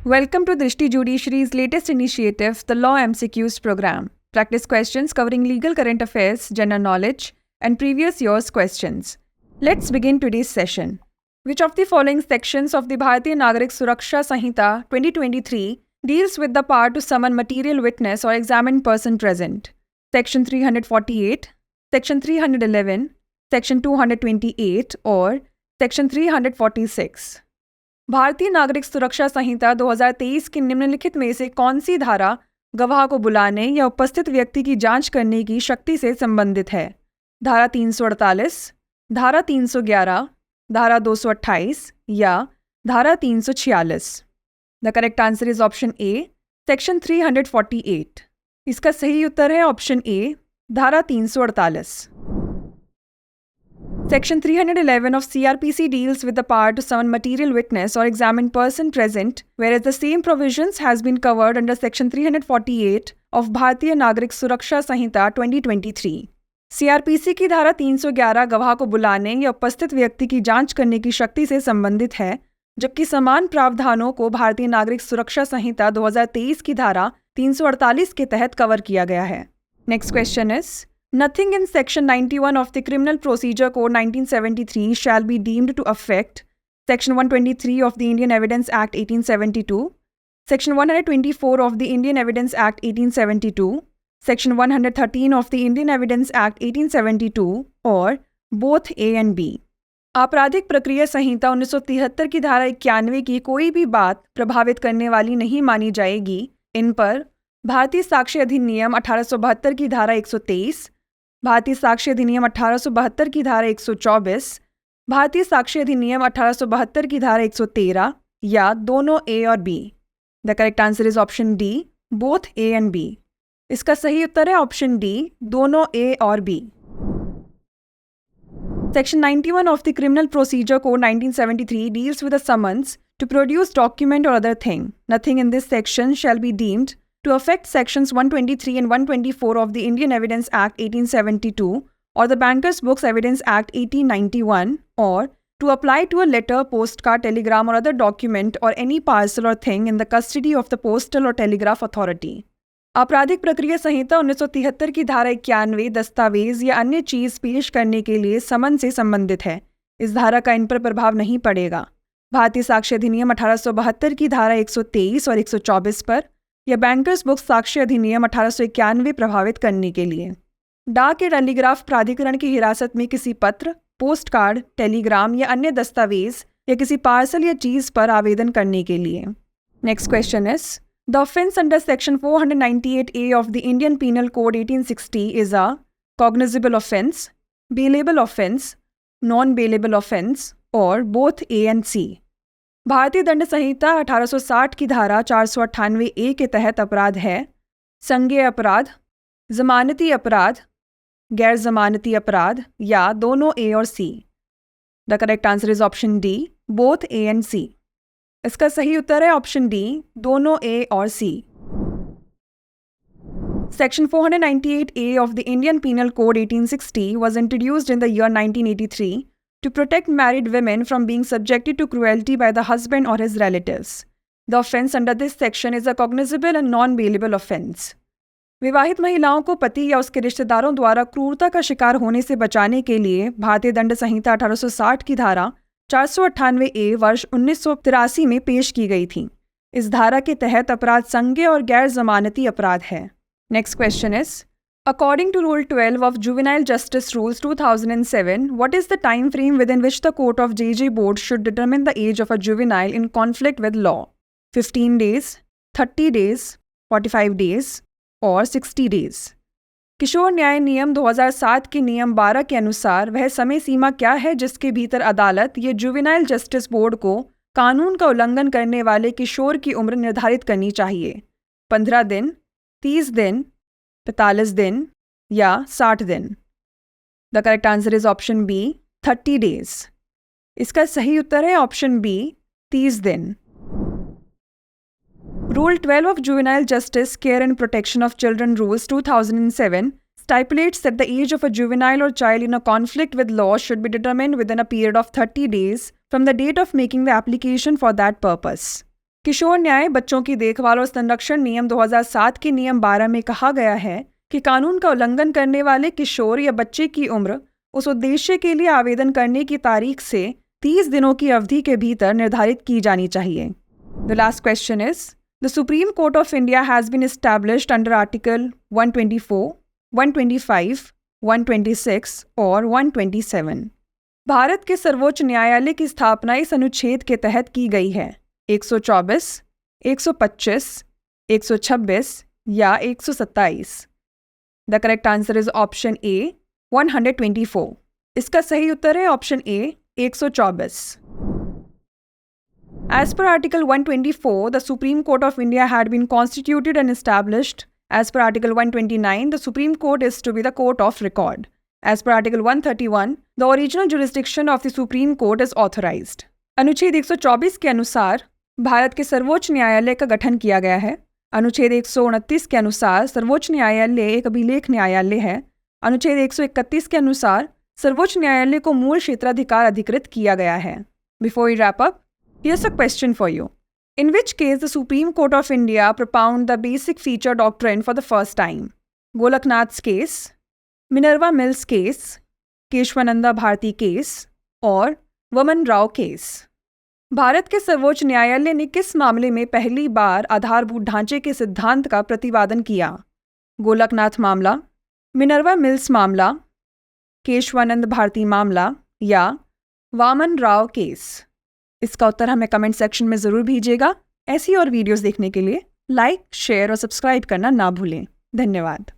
Welcome to Drishti Judiciary's latest initiative, the Law MCQs program. Practice questions covering legal current affairs, general knowledge, and previous year's questions. Let's begin today's session. Which of the following sections of the Bharatiya Nagarik Suraksha Sanhita 2023 deals with the power to summon material witness or examined person present? Section 348, Section 311, Section 228 or Section 346? भारतीय नागरिक सुरक्षा संहिता 2023 की निम्नलिखित में से कौन सी धारा गवाह को बुलाने या उपस्थित व्यक्ति की जांच करने की शक्ति से संबंधित है? धारा 348, धारा 311, धारा 228 या धारा 346? The correct answer is option A, section 348. इसका सही उत्तर है ऑप्शन ए, धारा 348. Section 311 of CRPC deals with the power to summon material witness or examined person present, whereas the same provisions has been covered under Section 348 of Bharatiya Nagarik Suraksha Sanhita 2023. CRPC की धारा 311 गवाह को बुलाने या उपस्थित व्यक्ति की जांच करने की शक्ति से संबंधित है, जबकि समान प्रावधानों को भारतीय नागरिक सुरक्षा संहिता 2023 की धारा 348 के तहत कवर किया गया है. Next question is Nothing in Section 91 of the Criminal Procedure Code 1973 shall be deemed to affect Section 123 of the Indian Evidence Act 1872, Section 124 of the Indian Evidence Act 1872, Section 113 of the Indian Evidence Act 1872 or both A and B. आपराधिक प्रक्रिया संहिता 1973 की धारा 91 की कोई भी बात प्रभावित करने वाली नहीं मानी जाएगी. इन पर भारतीय साक्ष्य अधिनियम 1872 की धारा 123, भारतीय साक्ष्य अधिनियम 1872 की धारा 124, भारतीय साक्ष्य अधिनियम 1872 की धारा 113 या दोनों ए और B? The correct answer is option D, both A and B. इसका सही उत्तर है ऑप्शन डी, दोनों ए और B. Section 91 of the Criminal Procedure Code 1973 deals with a summons to produce document or other thing. Nothing in this section shall be deemed to affect Sections 123 and 124 of the Indian Evidence Act 1872 or the Bankers Books Evidence Act 1891 or to apply to a letter, postcard, telegram or other document or any parcel or thing in the custody of the Postal or Telegraph Authority. आपराधिक प्रक्रिया संहिता 1973 की धारा 91 दस्तावेज या अन्य चीज पेश करने के लिए समन से संबंधित है. इस धारा का इन पर प्रभाव नहीं पड़ेगा. भारतीय साक्ष्य अधिनियम 1872 की धारा 123 और 124 पर या बैंकर्स बुक साक्ष्य अधिनियम 1891 प्रभावित करने के लिए. डाक या टेलीग्राफ प्राधिकरण की हिरासत में किसी पत्र, पोस्ट कार्ड, टेलीग्राम या अन्य दस्तावेज या किसी पार्सल या चीज पर आवेदन करने के लिए. Next question is the offence under section 498A of the Indian Penal Code 1860 is a cognizable offense, bailable offense, non-bailable offense or both A and C. भारतीय दंड संहिता 1860 की धारा 498A के तहत अपराध है संज्ञेय अपराध, जमानती अपराध, गैर जमानती अपराध या दोनों ए और C? The correct answer is option D, both A and C. इसका सही उत्तर है ऑप्शन डी, दोनों ए और सी. Section 498A of the Indian Penal Code 1860 was introduced in the year 1983 to protect married women from being subjected to cruelty by the husband or his relatives. The offence under this section is a cognizable and non-bailable offence. विवाहित महिलाओं को पति या उसके रिश्तेदारों द्वारा क्रूरता का शिकार होने से बचाने के लिए भारतीय दंड संहिता 1860 की धारा 498A वर्ष 1983 में पेश की गई थी. इस धारा के तहत अपराध संज्ञेय और गैर जमानती अपराध है. Next question is According to Rule 12 of Juvenile Justice Rules 2007, what is the time frame within which the Court of JJ Board should determine the age of a juvenile in conflict with law? 15 days, 30 days, 45 days और 60 days? किशोर न्याय नियम 2007 के नियम 12 के अनुसार वह समय सीमा क्या है जिसके भीतर अदालत ये जुवेनाइल जस्टिस बोर्ड को कानून का उल्लंघन करने वाले किशोर की उम्र निर्धारित करनी चाहिए? 15 दिन, 30 दिन, 45 दिन या 60 दिन? The correct answer is option B, 30 days. इसका सही उत्तर है ऑप्शन बी, 30 दिन. Rule 12 of Juvenile Justice, Care and Protection of Children Rules 2007 stipulates that the age of a juvenile or child in a conflict with law should be determined within a period of 30 days from the date of making the application for that purpose. किशोर न्याय, बच्चों की देखभाल और संरक्षण नियम 2007 के नियम 12 में कहा गया है कि कानून का उल्लंघन करने वाले किशोर या बच्चे की उम्र उस उद्देश्य के लिए आवेदन करने की तारीख से 30 दिनों की अवधि के भीतर निर्धारित की जानी चाहिए। The last question is, the supreme court of India has been established under article 124, 125, 126 और 127। भारत के सर्वोच्च न्यायालय की स्थापना इस अनुच्छेद के तहत की गई है। 124, 125, 126 या 127। The correct answer is option A 124। इसका सही उत्तर है option A 124। As per Article 124, the Supreme Court of India had been constituted and established. As per Article 129, the Supreme Court is to be the court of record. As per Article 131, the original jurisdiction of the Supreme Court is authorized. अनुच्छेद 124 के अनुसार भारत के सर्वोच्च न्यायालय का गठन किया गया है। अनुच्छेद 129 के अनुसार सर्वोच्च न्यायालय एक अभिलेख न्यायालय है। अनुच्छेद 131 के अनुसार सर्वोच्च न्यायालय को मूल क्षेत्राधिकार अधिकृत किया गया है। Before we wrap up, here's a question for you. In which case the Supreme Court of India propounded the basic feature doctrine for the first time? Golaknath's case, Minerva Mills case, Kesavananda Bharati case और Waman Rao case. Bharat के सर्वोच्च न्यायालय ने किस मामले में पहली बार आधारभूत ढांचे के सिद्धांत का प्रतिपादन किया? गोलकनाथ मामला, मिनर्वा मिल्स मामला, केशवानंद भारती मामला या वामन राव केस? इसका उत्तर हमें कमेंट सेक्शन में ज़रूर भेजिएगा। ऐसी और वीडियोस देखने के लिए लाइक, शेयर और सब्सक्राइब करना ना भूलें। धन्यवाद।